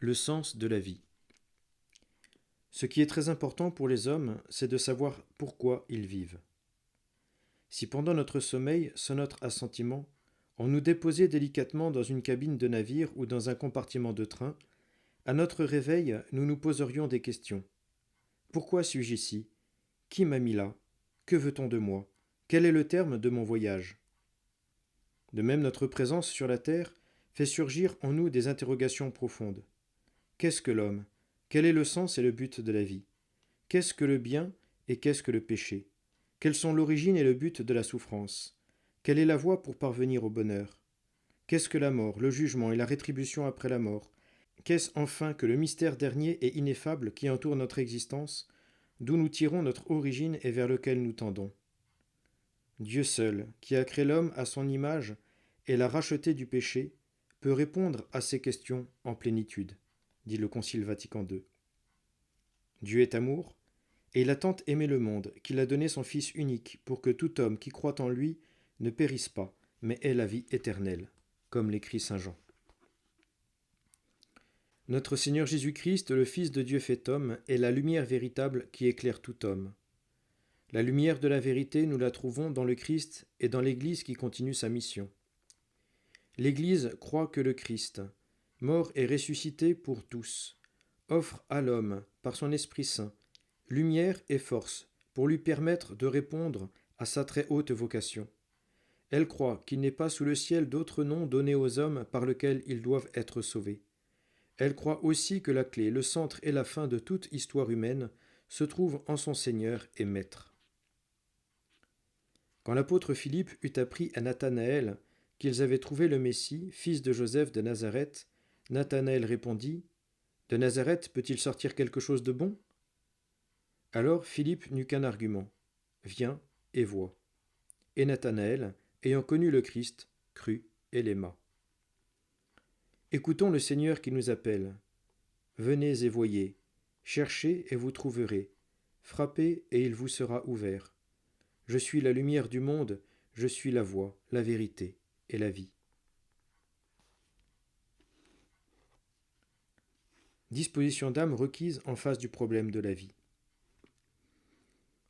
Le sens de la vie. Ce qui est très important pour les hommes, c'est de savoir pourquoi ils vivent. Si pendant notre sommeil, sans notre assentiment, on nous déposait délicatement dans une cabine de navire ou dans un compartiment de train, à notre réveil, nous nous poserions des questions. Pourquoi suis-je ici? Qui m'a mis là? Que veut-on de moi? Quel est le terme de mon voyage? De même, notre présence sur la terre fait surgir en nous des interrogations profondes. Qu'est-ce que l'homme? Quel est le sens et le but de la vie? Qu'est-ce que le bien et qu'est-ce que le péché? Quelles sont l'origine et le but de la souffrance? Quelle est la voie pour parvenir au bonheur? Qu'est-ce que la mort, le jugement et la rétribution après la mort? Qu'est-ce enfin que le mystère dernier et ineffable qui entoure notre existence, d'où nous tirons notre origine et vers lequel nous tendons? Dieu seul, qui a créé l'homme à son image et l'a racheté du péché, peut répondre à ces questions en plénitude, dit le Concile Vatican II. Dieu est amour, et il a tant aimé le monde qu'il a donné son Fils unique pour que tout homme qui croit en lui ne périsse pas, mais ait la vie éternelle, comme l'écrit saint Jean. Notre Seigneur Jésus-Christ, le Fils de Dieu fait homme, est la lumière véritable qui éclaire tout homme. La lumière de la vérité, nous la trouvons dans le Christ et dans l'Église qui continue sa mission. L'Église croit que le Christ, mort et ressuscité pour tous, offre à l'homme, par son Esprit Saint, lumière et force pour lui permettre de répondre à sa très haute vocation. Elle croit qu'il n'est pas sous le ciel d'autre nom donné aux hommes par lequel ils doivent être sauvés. Elle croit aussi que la clé, le centre et la fin de toute histoire humaine se trouvent en son Seigneur et Maître. Quand l'apôtre Philippe eut appris à Nathanaël qu'ils avaient trouvé le Messie, fils de Joseph de Nazareth, Nathanaël répondit : « De Nazareth peut-il sortir quelque chose de bon ?» Alors Philippe n'eut qu'un argument : « Viens et vois. » Et Nathanaël, ayant connu le Christ, crut et l'aima. Écoutons le Seigneur qui nous appelle. Venez et voyez, cherchez et vous trouverez, frappez et il vous sera ouvert. Je suis la lumière du monde, je suis la voie, la vérité et la vie. Disposition d'âme requise en face du problème de la vie.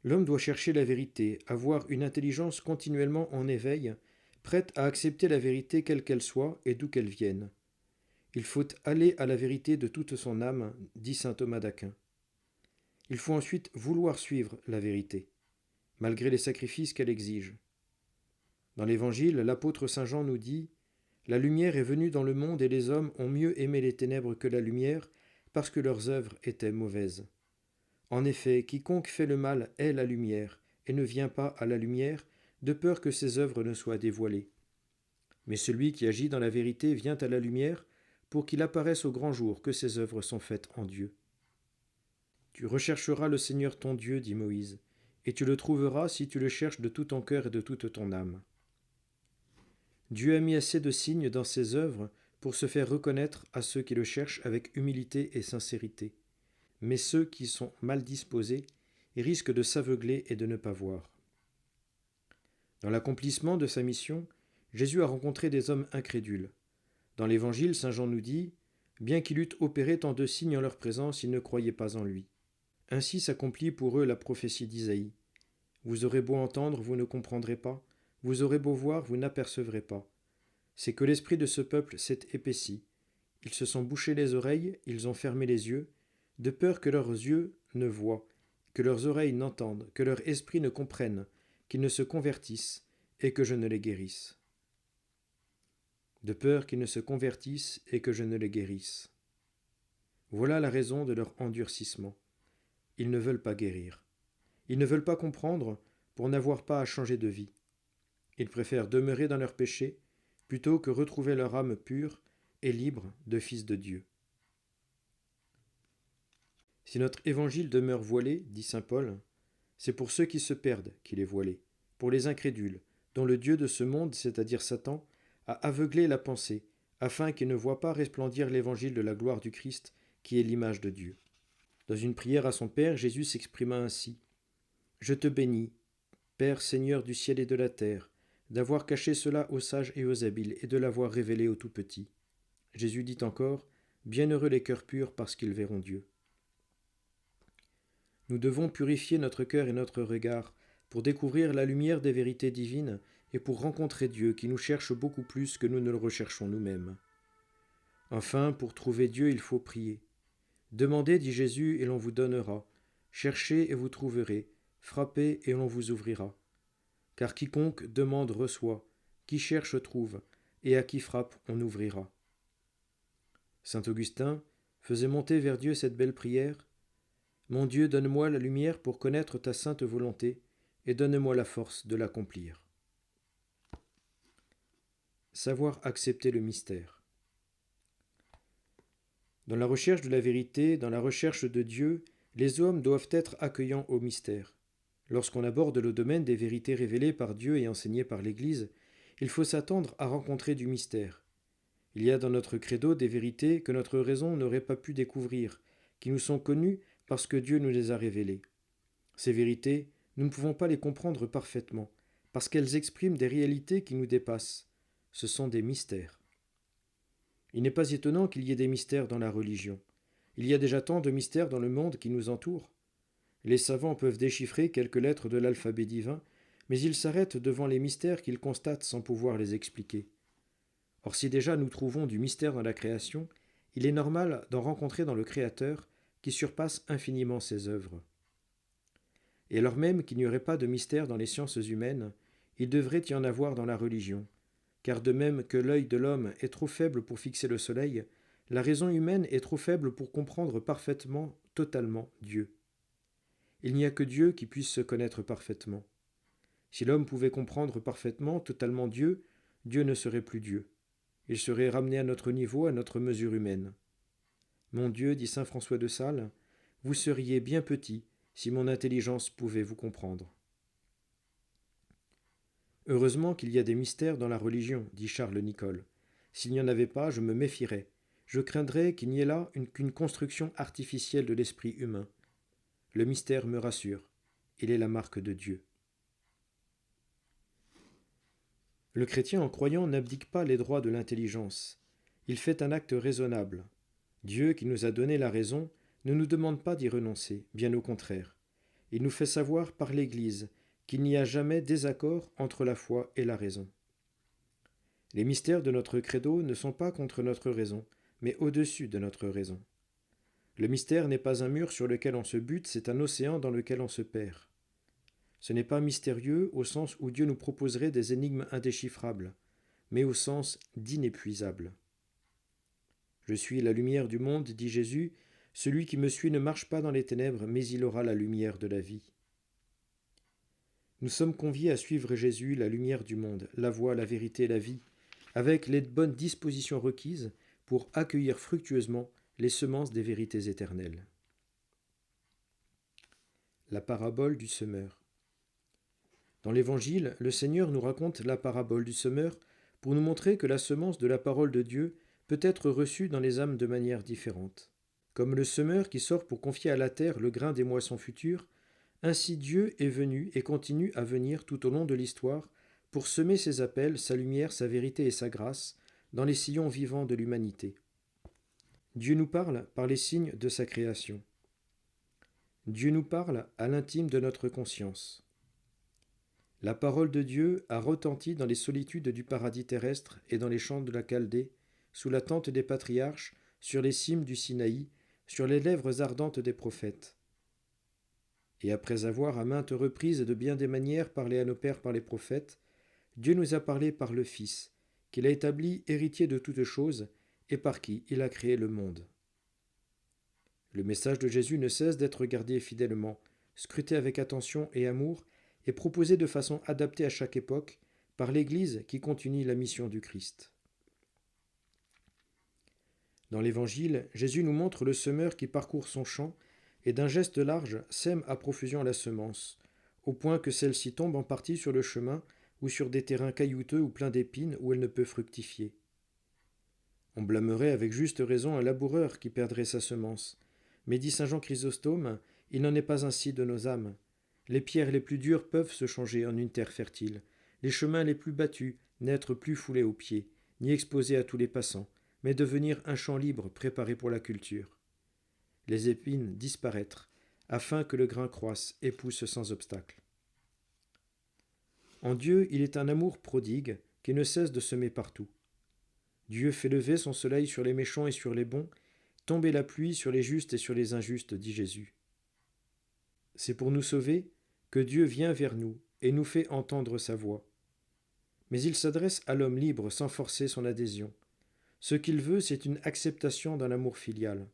L'homme doit chercher la vérité, avoir une intelligence continuellement en éveil, prête à accepter la vérité quelle qu'elle soit et d'où qu'elle vienne. Il faut aller à la vérité de toute son âme, dit saint Thomas d'Aquin. Il faut ensuite vouloir suivre la vérité, malgré les sacrifices qu'elle exige. Dans l'Évangile, l'apôtre saint Jean nous dit « La lumière est venue dans le monde et les hommes ont mieux aimé les ténèbres que la lumière, parce que leurs œuvres étaient mauvaises. En effet, quiconque fait le mal hait la lumière, et ne vient pas à la lumière, de peur que ses œuvres ne soient dévoilées. Mais celui qui agit dans la vérité vient à la lumière, pour qu'il apparaisse au grand jour que ses œuvres sont faites en Dieu. Tu rechercheras le Seigneur ton Dieu, dit Moïse, et tu le trouveras si tu le cherches de tout ton cœur et de toute ton âme. Dieu a mis assez de signes dans ses œuvres pour se faire reconnaître à ceux qui le cherchent avec humilité et sincérité. Mais ceux qui sont mal disposés risquent de s'aveugler et de ne pas voir. Dans l'accomplissement de sa mission, Jésus a rencontré des hommes incrédules. Dans l'Évangile, saint Jean nous dit « Bien qu'il eût opéré tant de signes en leur présence, ils ne croyaient pas en lui. Ainsi s'accomplit pour eux la prophétie d'Isaïe. Vous aurez beau entendre, vous ne comprendrez pas. Vous aurez beau voir, vous n'apercevrez pas. C'est que l'esprit de ce peuple s'est épaissi. Ils se sont bouchés les oreilles, ils ont fermé les yeux, de peur que leurs yeux ne voient, que leurs oreilles n'entendent, que leur esprit ne comprenne, qu'ils ne se convertissent, et que je ne les guérisse. » De peur qu'ils ne se convertissent et que je ne les guérisse. Voilà la raison de leur endurcissement. Ils ne veulent pas guérir. Ils ne veulent pas comprendre pour n'avoir pas à changer de vie. Ils préfèrent demeurer dans leur péché plutôt que retrouver leur âme pure et libre de fils de Dieu. Si notre évangile demeure voilé, dit saint Paul, c'est pour ceux qui se perdent qu'il est voilé, pour les incrédules, dont le Dieu de ce monde, c'est-à-dire Satan, a aveuglé la pensée, afin qu'ils ne voient pas resplendir l'évangile de la gloire du Christ, qui est l'image de Dieu. Dans une prière à son Père, Jésus s'exprima ainsi : « Je te bénis, Père Seigneur du ciel et de la terre, d'avoir caché cela aux sages et aux habiles, et de l'avoir révélé aux tout petits. » Jésus dit encore : « Bienheureux les cœurs purs parce qu'ils verront Dieu. Nous devons purifier notre cœur et notre regard pour découvrir la lumière des vérités divines et pour rencontrer Dieu qui nous cherche beaucoup plus que nous ne le recherchons nous-mêmes. Enfin, pour trouver Dieu, il faut prier. Demandez, dit Jésus, et l'on vous donnera. Cherchez et vous trouverez. Frappez et l'on vous ouvrira. Car quiconque demande reçoit, qui cherche trouve, et à qui frappe on ouvrira. Saint Augustin faisait monter vers Dieu cette belle prière. Mon Dieu, donne-moi la lumière pour connaître ta sainte volonté, et donne-moi la force de l'accomplir. Savoir accepter le mystère. Dans la recherche de la vérité, dans la recherche de Dieu, les hommes doivent être accueillants au mystère. Lorsqu'on aborde le domaine des vérités révélées par Dieu et enseignées par l'Église, il faut s'attendre à rencontrer du mystère. Il y a dans notre credo des vérités que notre raison n'aurait pas pu découvrir, qui nous sont connues parce que Dieu nous les a révélées. Ces vérités, nous ne pouvons pas les comprendre parfaitement, parce qu'elles expriment des réalités qui nous dépassent. Ce sont des mystères. Il n'est pas étonnant qu'il y ait des mystères dans la religion. Il y a déjà tant de mystères dans le monde qui nous entoure. Les savants peuvent déchiffrer quelques lettres de l'alphabet divin, mais ils s'arrêtent devant les mystères qu'ils constatent sans pouvoir les expliquer. Or, si déjà nous trouvons du mystère dans la création, il est normal d'en rencontrer dans le Créateur, qui surpasse infiniment ses œuvres. Et alors même qu'il n'y aurait pas de mystère dans les sciences humaines, il devrait y en avoir dans la religion, car de même que l'œil de l'homme est trop faible pour fixer le soleil, la raison humaine est trop faible pour comprendre parfaitement, totalement Dieu. Il n'y a que Dieu qui puisse se connaître parfaitement. Si l'homme pouvait comprendre parfaitement, totalement Dieu, Dieu ne serait plus Dieu. Il serait ramené à notre niveau, à notre mesure humaine. Mon Dieu, dit saint François de Sales, vous seriez bien petit si mon intelligence pouvait vous comprendre. Heureusement qu'il y a des mystères dans la religion, dit Charles Nicolle. S'il n'y en avait pas, je me méfierais. Je craindrais qu'il n'y ait là qu'une construction artificielle de l'esprit humain. Le mystère me rassure. Il est la marque de Dieu. Le chrétien en croyant n'abdique pas les droits de l'intelligence. Il fait un acte raisonnable. Dieu, qui nous a donné la raison, ne nous demande pas d'y renoncer, bien au contraire. Il nous fait savoir par l'Église qu'il n'y a jamais désaccord entre la foi et la raison. Les mystères de notre credo ne sont pas contre notre raison, mais au-dessus de notre raison. Le mystère n'est pas un mur sur lequel on se bute, c'est un océan dans lequel on se perd. Ce n'est pas mystérieux au sens où Dieu nous proposerait des énigmes indéchiffrables, mais au sens d'inépuisable. Je suis la lumière du monde, dit Jésus, celui qui me suit ne marche pas dans les ténèbres, mais il aura la lumière de la vie. Nous sommes conviés à suivre Jésus, la lumière du monde, la voie, la vérité et la vie, avec les bonnes dispositions requises pour accueillir fructueusement les semences des vérités éternelles. La parabole du semeur. Dans l'Évangile, le Seigneur nous raconte la parabole du semeur pour nous montrer que la semence de la parole de Dieu peut être reçue dans les âmes de manière différente. Comme le semeur qui sort pour confier à la terre le grain des moissons futures, ainsi Dieu est venu et continue à venir tout au long de l'histoire pour semer ses appels, sa lumière, sa vérité et sa grâce dans les sillons vivants de l'humanité. Dieu nous parle par les signes de sa création. Dieu nous parle à l'intime de notre conscience. La parole de Dieu a retenti dans les solitudes du paradis terrestre et dans les champs de la Chaldée, sous la tente des patriarches, sur les cimes du Sinaï, sur les lèvres ardentes des prophètes. Et après avoir à maintes reprises et de bien des manières parlé à nos pères par les prophètes, Dieu nous a parlé par le Fils, qu'il a établi héritier de toutes choses et par qui il a créé le monde. Le message de Jésus ne cesse d'être gardé fidèlement, scruté avec attention et amour, et proposé de façon adaptée à chaque époque par l'Église qui continue la mission du Christ. Dans l'Évangile, Jésus nous montre le semeur qui parcourt son champ et d'un geste large sème à profusion la semence, au point que celle-ci tombe en partie sur le chemin ou sur des terrains caillouteux ou pleins d'épines où elle ne peut fructifier. On blâmerait avec juste raison un laboureur qui perdrait sa semence, mais dit saint Jean Chrysostome, il n'en est pas ainsi de nos âmes. Les pierres les plus dures peuvent se changer en une terre fertile, les chemins les plus battus n'être plus foulés aux pieds, ni exposés à tous les passants, mais devenir un champ libre préparé pour la culture. Les épines disparaître, afin que le grain croisse et pousse sans obstacle. En Dieu, il est un amour prodigue qui ne cesse de semer partout. Dieu fait lever son soleil sur les méchants et sur les bons, tomber la pluie sur les justes et sur les injustes, dit Jésus. C'est pour nous sauver que Dieu vient vers nous et nous fait entendre sa voix. Mais il s'adresse à l'homme libre sans forcer son adhésion. Ce qu'il veut, c'est une acceptation d'un amour filial.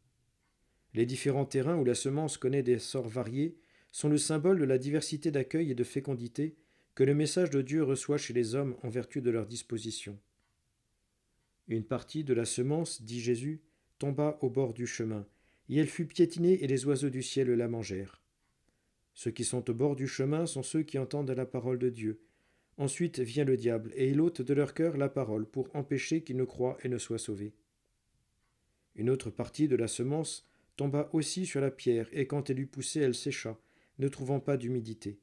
Les différents terrains où la semence connaît des sorts variés sont le symbole de la diversité d'accueil et de fécondité que le message de Dieu reçoit chez les hommes en vertu de leur disposition. Une partie de la semence, dit Jésus, tomba au bord du chemin, et elle fut piétinée et les oiseaux du ciel la mangèrent. Ceux qui sont au bord du chemin sont ceux qui entendent la parole de Dieu. Ensuite vient le diable, et il ôte de leur cœur la parole pour empêcher qu'ils ne croient et ne soient sauvés. Une autre partie de la semence tomba aussi sur la pierre, et quand elle eut poussé, elle sécha, ne trouvant pas d'humidité.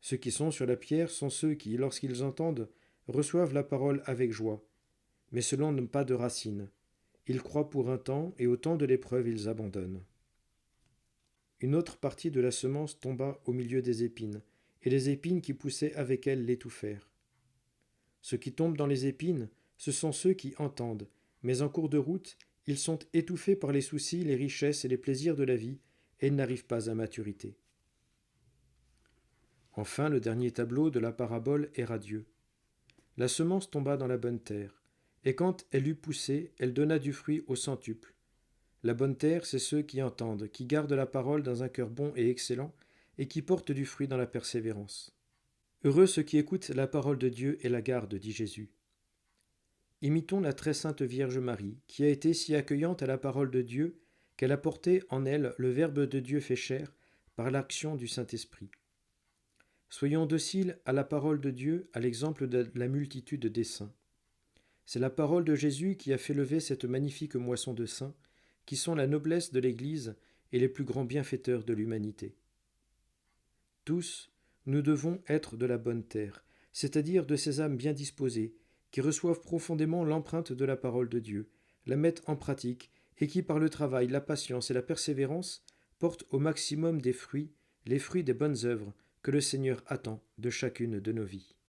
Ceux qui sont sur la pierre sont ceux qui, lorsqu'ils entendent, reçoivent la parole avec joie, mais ceux-là n'ont pas de racines. Ils croient pour un temps, et au temps de l'épreuve, ils abandonnent. Une autre partie de la semence tomba au milieu des épines, et les épines qui poussaient avec elles l'étouffèrent. Ceux qui tombent dans les épines, ce sont ceux qui entendent, mais en cours de route, ils sont étouffés par les soucis, les richesses et les plaisirs de la vie, et n'arrivent pas à maturité. Enfin, le dernier tableau de la parabole est radieux. La semence tomba dans la bonne terre, et quand elle eut poussé, elle donna du fruit au centuple. La bonne terre, c'est ceux qui entendent, qui gardent la parole dans un cœur bon et excellent, et qui portent du fruit dans la persévérance. Heureux ceux qui écoutent la parole de Dieu et la gardent, dit Jésus. Imitons la très sainte Vierge Marie, qui a été si accueillante à la parole de Dieu qu'elle a porté en elle le Verbe de Dieu fait chair par l'action du Saint-Esprit. Soyons dociles à la parole de Dieu, à l'exemple de la multitude des saints. C'est la parole de Jésus qui a fait lever cette magnifique moisson de saints, qui sont la noblesse de l'Église et les plus grands bienfaiteurs de l'humanité. Tous, nous devons être de la bonne terre, c'est-à-dire de ces âmes bien disposées, qui reçoivent profondément l'empreinte de la parole de Dieu, la mettent en pratique et qui, par le travail, la patience et la persévérance, portent au maximum des fruits, les fruits des bonnes œuvres que le Seigneur attend de chacune de nos vies.